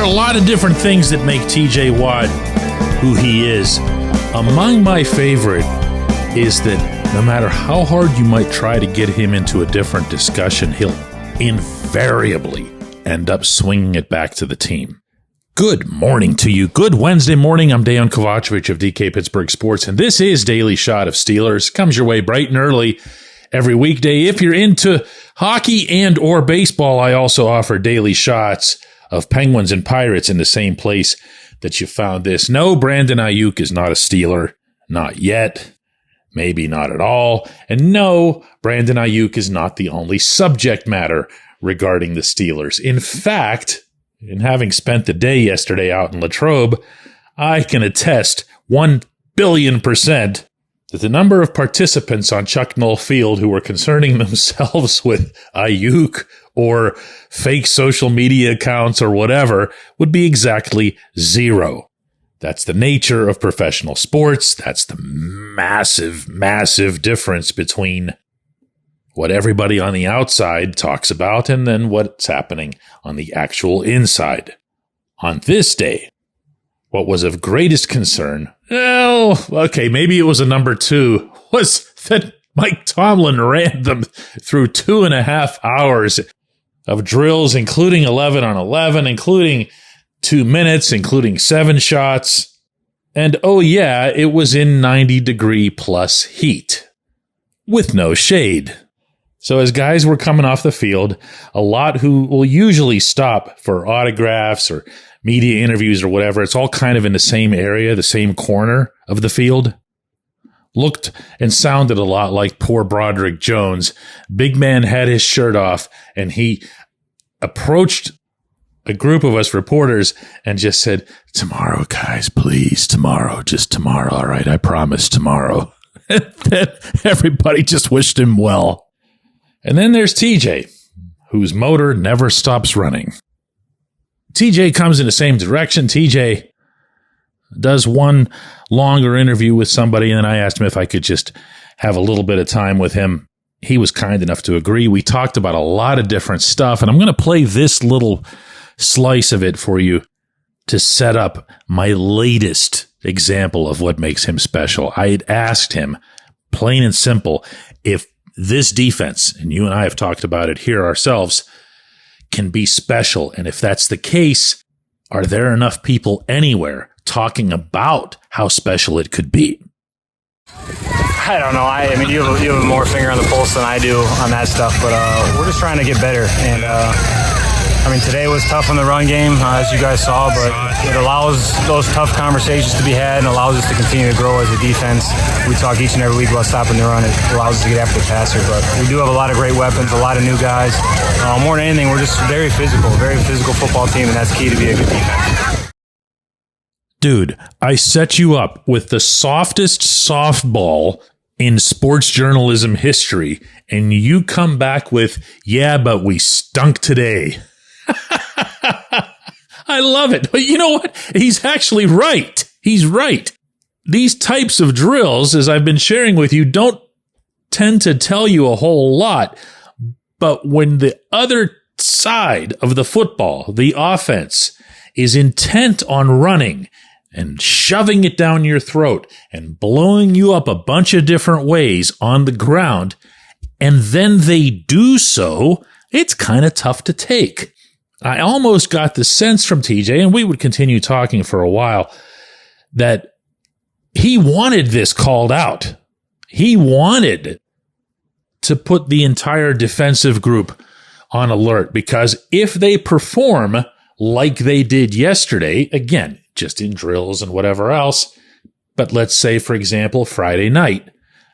are a lot of different things that make TJ Watt who he is. Among my favorite is that no matter how hard you might try to get him into a different discussion, he'll invariably end up swinging it back to the team. Good morning to you. Good Wednesday morning. I'm Dejan Kovacevic of DK Pittsburgh Sports, and this is Daily Shot of Steelers. Comes your way bright and early every weekday. If you're into hockey and or baseball, I also offer daily shots of Penguins and Pirates in the same place that you found this. No, Brandon Ayuk is not a Steeler. Not yet. Maybe not at all. And no, Brandon Ayuk is not the only subject matter regarding the Steelers. In fact, in having spent the day yesterday out in Latrobe, I can attest 1,000,000,000% that the number of participants on Chuck Noll Field who were concerning themselves with Ayuk or fake social media accounts or whatever would be exactly zero. That's the nature of professional sports. That's the massive, massive difference between what everybody on the outside talks about and then what's happening on the actual inside. On this day, what was of greatest concern, well, okay, maybe it was a number two, was that Mike Tomlin ran them through 2.5 hours of drills, including 11 on 11, including 2 minutes, including 7 shots. And oh yeah, it was in 90-degree plus heat with no shade. So as guys were coming off the field, a lot who will usually stop for autographs or media interviews or whatever, it's all kind of in the same area, the same corner of the field, looked and sounded a lot like poor Broderick Jones. Big man had his shirt off and he approached a group of us reporters and just said, "Tomorrow, guys, please, tomorrow, just tomorrow. All right, I promise tomorrow." And then everybody just wished him well. And then there's TJ, whose motor never stops running. TJ comes in the same direction. TJ does one longer interview with somebody, and then I asked him if I could just have a little bit of time with him. He was kind enough to agree. We talked about a lot of different stuff, and I'm going to play this little slice of it for you to set up my latest example of what makes him special. I had asked him, plain and simple, if this defense, and you and I have talked about it here ourselves, can be special. And if that's the case, are there enough people anywhere talking about how special it could be? I don't know. I mean, you have more finger on the pulse than I do on that stuff, but we're just trying to get better. And I mean, today was tough in the run game, as you guys saw, but it allows those tough conversations to be had and allows us to continue to grow as a defense. We talk each and every week about stopping the run. It allows us to get after the passer, but we do have a lot of great weapons, a lot of new guys. More than anything, we're just very physical football team, and that's key to be a good defense. Dude, I set you up with the softest softball in sports journalism history, and you come back with, "Yeah, but we stunk today." I love it. But you know what? He's actually right. He's right. These types of drills, as I've been sharing with you, don't tend to tell you a whole lot. But when the other side of the football, the offense, is intent on running and shoving it down your throat and blowing you up a bunch of different ways on the ground, and then they do so, it's kind of tough to take. I almost got the sense from TJ, and we would continue talking for a while, that he wanted this called out. He wanted to put the entire defensive group on alert, because if they perform like they did yesterday, again, just in drills and whatever else, but let's say, for example, Friday night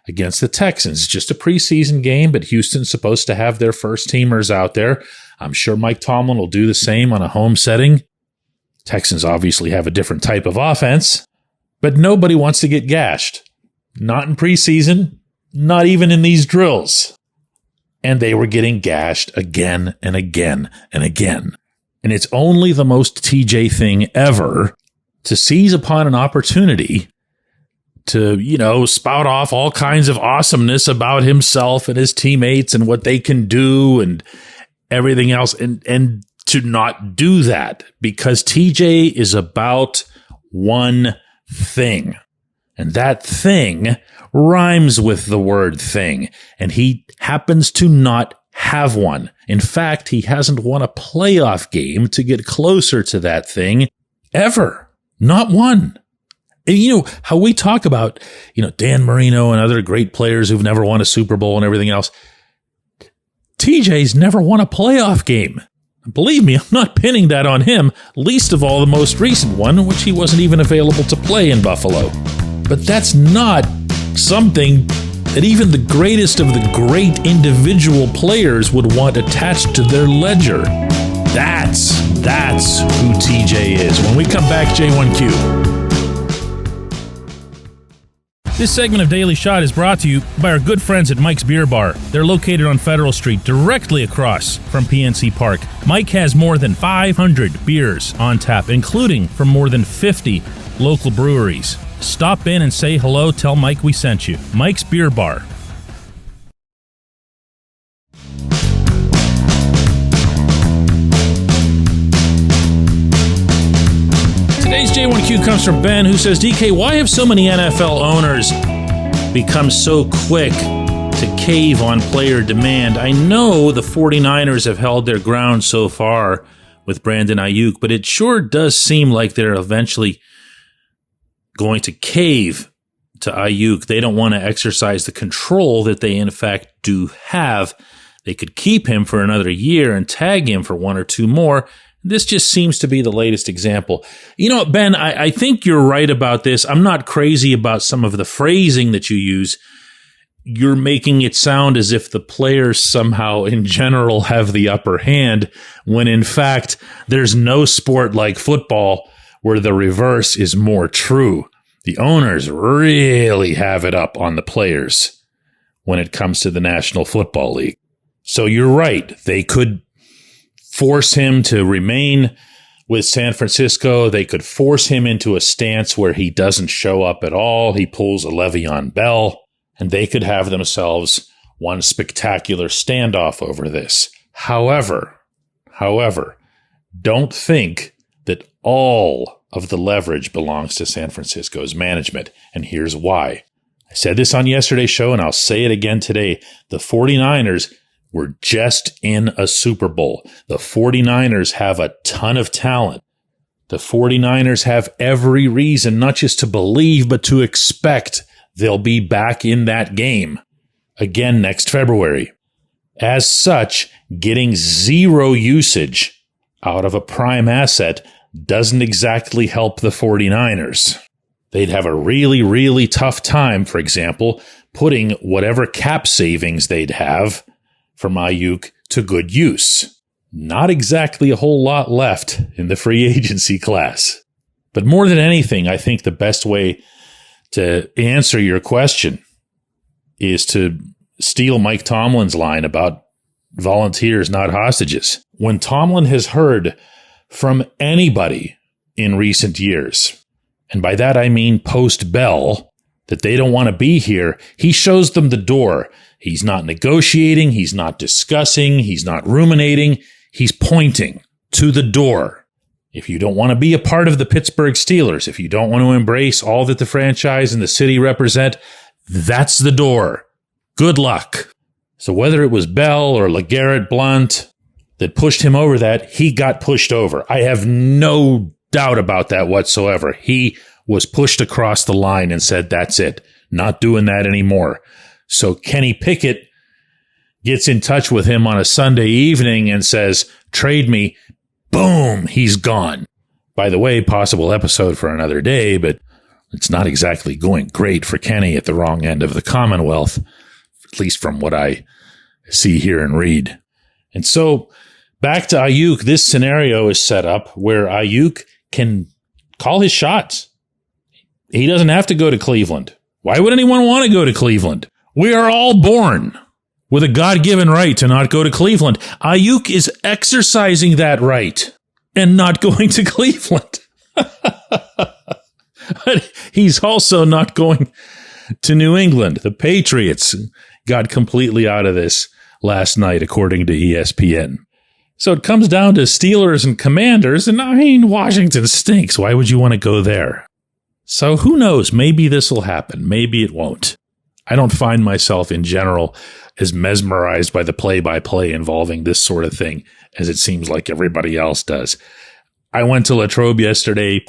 against the Texans, just a preseason game, but Houston's supposed to have their first teamers out there. I'm sure Mike Tomlin will do the same on a home setting. Texans obviously have a different type of offense, but nobody wants to get gashed. Not in preseason, not even in these drills. And they were getting gashed again and again and again. And it's only the most TJ thing ever to seize upon an opportunity to, spout off all kinds of awesomeness about himself and his teammates and what they can do and everything else, and to not do that because TJ is about one thing. And that thing rhymes with the word thing. And he happens to not have one. In fact, he hasn't won a playoff game to get closer to that thing ever. Not one. And you know, how we talk about, Dan Marino and other great players who've never won a Super Bowl and everything else. TJ's never won a playoff game. Believe me, I'm not pinning that on him, least of all the most recent one, which he wasn't even available to play in Buffalo. But that's not something that even the greatest of the great individual players would want attached to their ledger. That's who TJ is. When we come back, J1Q. This segment of Daily Shot is brought to you by our good friends at Mike's Beer Bar. They're located on Federal Street, directly across from PNC Park. Mike has more than 500 beers on tap, including from more than 50 local breweries. Stop in and say hello. Tell Mike we sent you. Mike's Beer Bar. Today's J1Q comes from Ben, who says, DK, why have so many NFL owners become so quick to cave on player demand? I know the 49ers have held their ground so far with Brandon Ayuk, but it sure does seem like they're eventually going to cave to Ayuk. They don't want to exercise the control that they in fact do have. They could keep him for another year and tag him for one or two more. This just seems to be the latest example. You know, Ben, I think you're right about this. I'm not crazy about some of the phrasing that you use. You're making it sound as if the players somehow in general have the upper hand, when in fact, there's no sport like football where the reverse is more true. The owners really have it up on the players when it comes to the National Football League. So you're right. They could force him to remain with San Francisco. They could force him into a stance where he doesn't show up at all. He pulls a Le'Veon Bell, and they could have themselves one spectacular standoff over this. However, don't think that all of the leverage belongs to San Francisco's management, and here's why. I said this on yesterday's show, and I'll say it again today. The 49ers were just in a Super Bowl. The 49ers have a ton of talent. The 49ers have every reason not just to believe, but to expect they'll be back in that game again next February. As such, getting zero usage out of a prime asset doesn't exactly help the 49ers. They'd have a really, really tough time, for example, putting whatever cap savings they'd have from Ayuk to good use. Not exactly a whole lot left in the free agency class. But more than anything, I think the best way to answer your question is to steal Mike Tomlin's line about volunteers, not hostages. When Tomlin has heard from anybody in recent years, and by that I mean post-Bell, that they don't want to be here, he shows them the door. He's not negotiating, he's not discussing, he's not ruminating, he's pointing to the door. If you don't want to be a part of the Pittsburgh Steelers, if you don't want to embrace all that the franchise and the city represent, that's the door. Good luck. So whether it was Bell or LeGarrette Blount that pushed him over that, he got pushed over. I have no doubt about that whatsoever. He was pushed across the line and said, that's it. Not doing that anymore. So Kenny Pickett gets in touch with him on a Sunday evening and says, trade me. Boom, he's gone. By the way, possible episode for another day, but it's not exactly going great for Kenny at the wrong end of the Commonwealth, at least from what I see, hear, and read. And so back to Ayuk, this scenario is set up where Ayuk can call his shots. He doesn't have to go to Cleveland. Why would anyone want to go to Cleveland? We are all born with a God-given right to not go to Cleveland. Ayuk is exercising that right and not going to Cleveland. But he's also not going to New England. The Patriots got completely out of this last night, according to ESPN. So it comes down to Steelers and Commanders, and I mean, Washington stinks. Why would you want to go there? So who knows? Maybe this will happen. Maybe it won't. I don't find myself in general as mesmerized by the play-by-play involving this sort of thing as it seems like everybody else does. I went to Latrobe yesterday.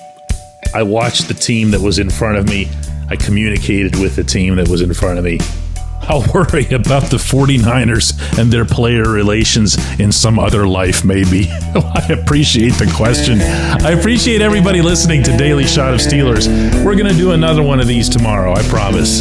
I watched the team that was in front of me. I communicated with the team that was in front of me. I'll worry about the 49ers and their player relations in some other life, maybe. I appreciate the question. I appreciate everybody listening to Daily Shot of Steelers. We're going to do another one of these tomorrow, I promise.